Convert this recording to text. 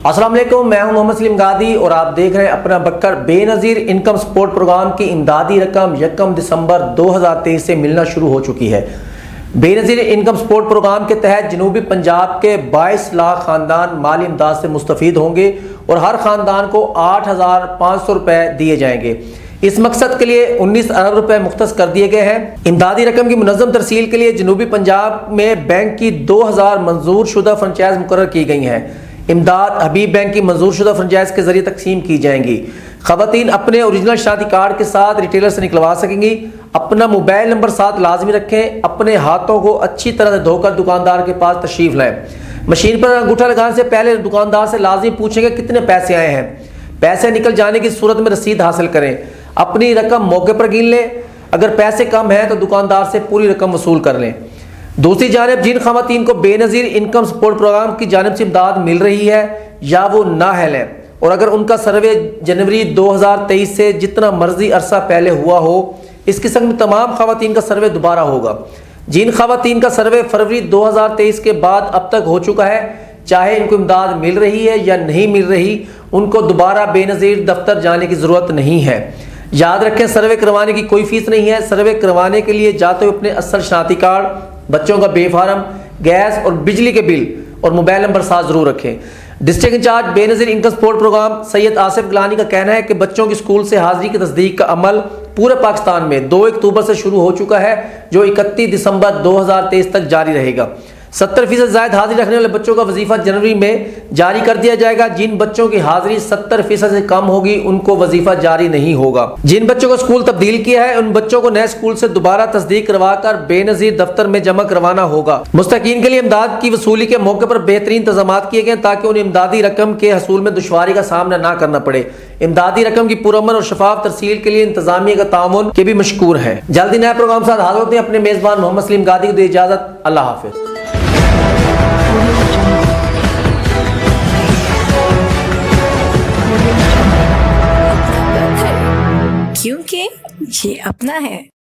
अस्सलाम वालेकुम, मैं हूं मोहम्मद सलीम गादी और आप देख रहे हैं अपना बकर। बेनज़ीर इनकम सपोर्ट प्रोग्राम की इमदादी रकम 1 दिसंबर 2023 से मिलना शुरू हो चुकी है। बेनज़ीर इनकम सपोर्ट प्रोग्राम के तहत जनूबी पंजाब के 22 लाख ख़ानदान माली इमदाद से मुस्तफ़ीद होंगे और हर ख़ानदान को 8,500 रुपये दिए जाएंगे। इस मकसद के लिए 19 अरब रुपए मुख्तस कर दिए गए हैं। इमदादी रकम की मुनज़्ज़म तरसील के लिए जनूबी पंजाब में बैंक की 2000 मंजूर शुदा फ्रेंचाइज मुकर्रर की गई हैं। इमदाद हबीब बैंक की मंजूर शुदा फ्रेंचाइज के जरिए तकसीम की जाएंगी। खवातीन अपने ओरिजिनल शादी कार्ड के साथ रिटेलर से निकलवा सकेंगी। अपना मोबाइल नंबर साथ लाजमी रखें। अपने हाथों को अच्छी तरह से धोकर दुकानदार के पास तशरीफ लाएं। मशीन पर अंगूठा लगाने से पहले दुकानदार से लाजमी पूछेंगे कितने पैसे आए हैं। पैसे निकल जाने की सूरत में रसीद हासिल करें। अपनी रकम मौके पर गिन लें। अगर पैसे कम हैं तो दुकानदार से पूरी रकम वसूल कर लें। दूसरी जानिब जिन खवातीन को बेनज़ीर इनकम सपोर्ट प्रोग्राम की जानिब से इमदाद मिल रही है या वो नाअहल हैं और अगर उनका सर्वे जनवरी 2023 से जितना मर्जी अरसा पहले हुआ हो, इस किस्म में तमाम खवातीन का सर्वे दोबारा होगा। जिन खवातीन का सर्वे फरवरी 2023 के बाद अब तक हो चुका है, चाहे इनको इमदाद मिल रही है या नहीं मिल रही, उनको दोबारा बेनज़ीर दफ्तर जाने की ज़रूरत नहीं है। याद रखें, सर्वे करवाने की कोई फीस नहीं है। सर्वे करवाने के लिए जाते हुए अपने असल शनाख्ती कार्ड, बच्चों का बेफार्म, गैस और बिजली के बिल और मोबाइल नंबर साथ जरूर रखें। District incharge Benazir income support programme Syed Asif Gilani का कहना है कि बच्चोों की स्कूल से हाजिरी की तस्दीक का अमल पूरे पाकिस्तान में 2 अक्टूबर से शुरू हो चुका है, जो 31 दिसंबर 2023 तक जारी रहेगा। 70% जायद हाजिरी रखने वाले बच्चों का वजीफा जनवरी में जारी कर दिया जाएगा। जिन बच्चों की हाजिरी 70% से कम होगी उनको वजीफा जारी नहीं होगा। जिन बच्चों को स्कूल तब्दील किया है उन बच्चों को नए स्कूल से दोबारा तस्दीक करवाकर बेनज़ीर दफ्तर में जमा करवाना होगा। मुस्तकीन के लिए इमदाद की वसूली के मौके पर बेहतरीन इंतजाम किए गए ताकि उन्हें इमदादी रकम के हसूल में दुश्वारी का सामना ना करना पड़े। इमदादी रकम की पुरअमन और शफाफ तरसील के लिए इंतजामिया का ताउन के भी मशकूर है। जल्दी नए प्रोग्राम साथ हाजिर होते हैं। अपने मेजबान मोहम्मद सलीम गादी को दे इजाजत। अल्लाह हाफिज। क्योंकि ये अपना है।